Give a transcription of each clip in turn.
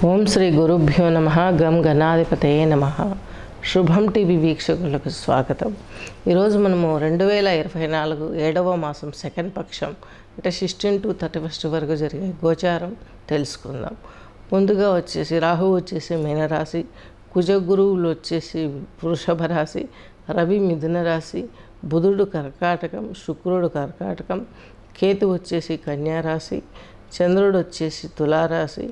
ఓం శ్రీ గురుభ్యో నమః. గం గణాధిపతయే నమః. శుభం టీవీ వీక్షకులకు స్వాగతం. ఈరోజు మనము 2024 7వ మాసం సెకండ్ పక్షం అంటే 16 to 31 వరకు జరిగే గోచారం తెలుసుకుందాం. ముందుగా వచ్చేసి రాహువు వచ్చేసి మీనరాశి, కుజ గురువులు వచ్చేసి వృషభ రాశి, రవి మిథున రాశి, బుధుడు కర్కాటకం, శుక్రుడు కర్కాటకం, కేతు వచ్చేసి కన్యా రాశి, చంద్రుడు వచ్చేసి తులారాశి,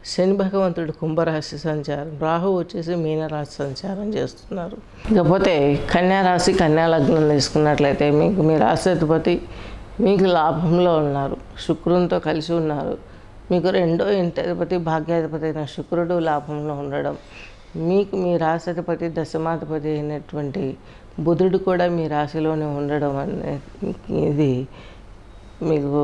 శని భగవంతుడు కుంభరాశి సంచారం, రాహు వచ్చేసి మీనరాశి సంచారం చేస్తున్నారు. ఇకపోతే కన్యారాశి కన్యా లగ్నం తీసుకున్నట్లయితే మీకు మీ రాశిపతి మీకు లాభంలో ఉన్నారు, శుక్రునితో కలిసి ఉన్నారు. మీకు రెండో ఇంటాధిపతి భాగ్యాధిపతి అయిన శుక్రుడు లాభంలో ఉండడం, మీకు మీ రాశిపతి దశమాధిపతి అయినటువంటి బుధుడు కూడా మీ రాశిలోనే ఉండడం అనేది మీకు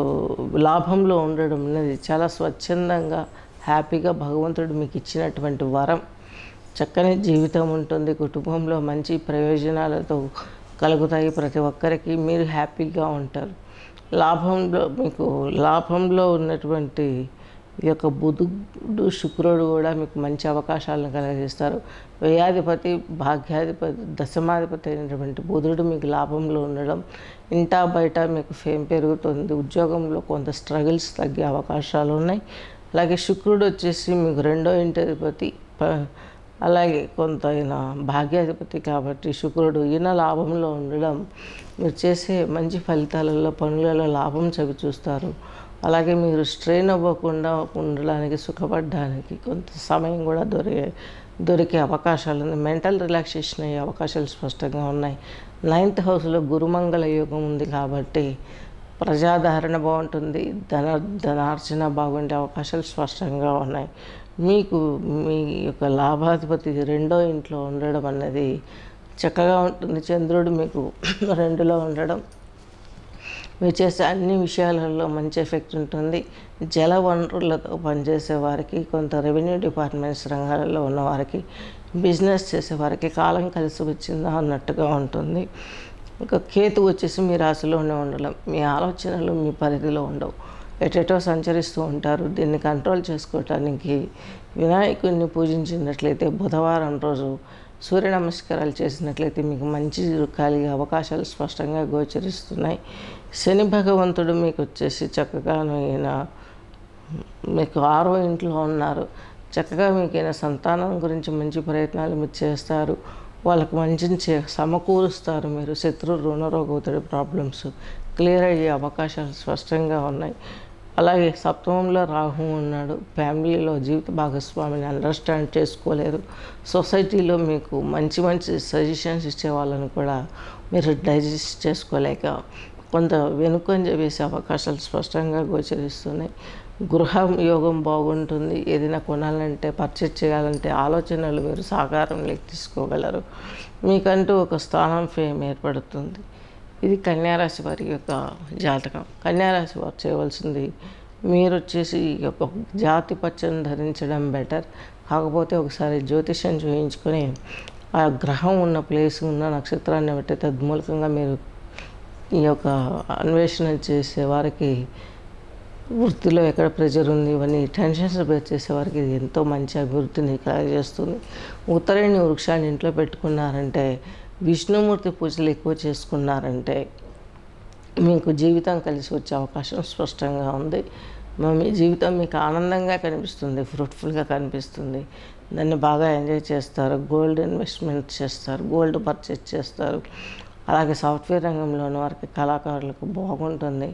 లాభంలో ఉండడం అనేది చాలా స్వచ్ఛందంగా హ్యాపీగా భగవంతుడు మీకు ఇచ్చినటువంటి వరం. చక్కని జీవితం ఉంటుంది, కుటుంబంలో మంచి ప్రయోజనాలతో కలుగుతాయి. ప్రతి ఒక్కరికి మీరు హ్యాపీగా ఉంటారు. లాభంలో ఉన్నటువంటి ఈ యొక్క బుధుడు శుక్రుడు కూడా మీకు మంచి అవకాశాలను కలిగిస్తారు. వ్యయాధిపతి భాగ్యాధిపతి దశమాధిపతి అయినటువంటి బుధుడు మీకు లాభంలో ఉండడం, ఇంటా బయట మీకు ఫేమ్ పెరుగుతుంది. ఉద్యోగంలో కొంత స్ట్రగుల్స్ తగ్గే అవకాశాలు ఉన్నాయి. అలాగే శుక్రుడు వచ్చేసి మీకు రెండో ఇంటాధిపతి, అలాగే కొంత అయిన భాగ్యాధిపతి కాబట్టి శుక్రుడు ఈయన లాభంలో ఉండడం మీరు చేసే మంచి ఫలితాలలో పనులలో లాభం చవి చూస్తారు. అలాగే మీరు స్ట్రెయిన్ అవ్వకుండా ఉండడానికి సుఖపడడానికి కొంత సమయం కూడా దొరికే అవకాశాలు ఉన్నాయి. మెంటల్ రిలాక్సేషన్ అయ్యే అవకాశాలు స్పష్టంగా ఉన్నాయి. 9th హౌస్లో గురుమంగళ యోగం ఉంది కాబట్టి ప్రజాదరణ బాగుంటుంది, ధనార్జన బాగుండే అవకాశాలు స్పష్టంగా ఉన్నాయి. మీకు మీ యొక్క లాభాధిపతి రెండో ఇంట్లో ఉండడం అన్నది చక్కగా ఉంటుంది. చంద్రుడు మీకు 2లో ఉండడం మీరు చేసే అన్ని విషయాలలో మంచి ఎఫెక్ట్ ఉంటుంది. జల వనరులతో పనిచేసే వారికి, కొంత రెవెన్యూ డిపార్ట్మెంట్స్ రంగాలలో ఉన్నవారికి, బిజినెస్ చేసేవారికి కాలం కలిసి వచ్చిందా అన్నట్టుగా ఉంటుంది. ఇంకా కేతు వచ్చేసి మీ రాశిలోనే ఉండడం, మీ ఆలోచనలు మీ పరిధిలో ఉండవు, ఎటెటో సంచరిస్తూ ఉంటారు. దీన్ని కంట్రోల్ చేసుకోవటానికి వినాయకుడిని పూజించినట్లయితే, బుధవారం రోజు సూర్య నమస్కారాలు చేసినట్లయితే మీకు మంచి కలిగే అవకాశాలు స్పష్టంగా గోచరిస్తున్నాయి. శని భగవంతుడు మీకు వచ్చేసి చక్కగా మీకు 6వ ఇంట్లో ఉన్నారు. చక్కగా మీకైనా సంతానం గురించి మంచి ప్రయత్నాలు మీరు చేస్తారు. వాళ్ళకు మంచిని సమకూరుస్తారు. మీరు శత్రు రుణరోగోతడి ప్రాబ్లమ్స్ క్లియర్ అయ్యే అవకాశాలు స్పష్టంగా ఉన్నాయి. అలాగే 7వ రాహు ఉన్నాడు. ఫ్యామిలీలో జీవిత భాగస్వామిని అండర్స్టాండ్ చేసుకోలేరు. సొసైటీలో మీకు మంచి సజెషన్స్ ఇచ్చే వాళ్ళని కూడా మీరు డైజెస్ట్ చేసుకోలేక కొంత వెనుకంజ వేసే అవకాశాలు స్పష్టంగా గోచరిస్తున్నాయి. గృహ యోగం బాగుంటుంది. ఏదైనా కొనాలంటే, పర్చేజ్ చేయాలంటే ఆలోచనలు మీరు సాకారంలోకి తీసుకోగలరు. మీకంటూ ఒక స్థానం ఫేమ్ ఏర్పడుతుంది. ఇది కన్యారాశి వారి యొక్క జాతకం. కన్యారాశి వారు చేయవలసింది మీరు వచ్చేసి ఒక జాతి పచ్చని ధరించడం బెటర్. కాకపోతే ఒకసారి జ్యోతిష్యం చూయించుకొని ఆ గ్రహం ఉన్న ప్లేస్ ఉన్న నక్షత్రాన్ని బట్టి తద్మూలకంగా మీరు ఈ యొక్క అన్వేషణ చేసే వారికి వృత్తిలో ఎక్కడ ప్రెజర్ ఉంది, ఇవన్నీ టెన్షన్స్ బేర్ చేసేవారికి ఇది ఎంతో మంచి అభివృద్ధిని కలగజేస్తుంది. ఉత్తరేణి వృక్షాన్ని ఇంట్లో పెట్టుకున్నారంటే, విష్ణుమూర్తి పూజలు ఎక్కువ చేసుకున్నారంటే మీకు జీవితం కలిసి వచ్చే అవకాశం స్పష్టంగా ఉంది. మీ జీవితం మీకు ఆనందంగా కనిపిస్తుంది, ఫ్రూట్ఫుల్గా కనిపిస్తుంది. దాన్ని బాగా ఎంజాయ్ చేస్తారు. గోల్డ్ ఇన్వెస్ట్మెంట్ చేస్తారు, గోల్డ్ పర్చేజ్ చేస్తారు. అలాగే సాఫ్ట్వేర్ రంగంలో ఉన్న వారికి, కళాకారులకు బాగుంటుంది.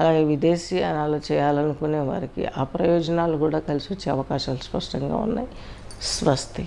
అలాగే విదేశీయానాలు చేయాలనుకునే వారికి ఆ ప్రయోజనాలు కూడా కలిసి వచ్చే అవకాశాలు స్పష్టంగా ఉన్నాయి. స్వస్తి.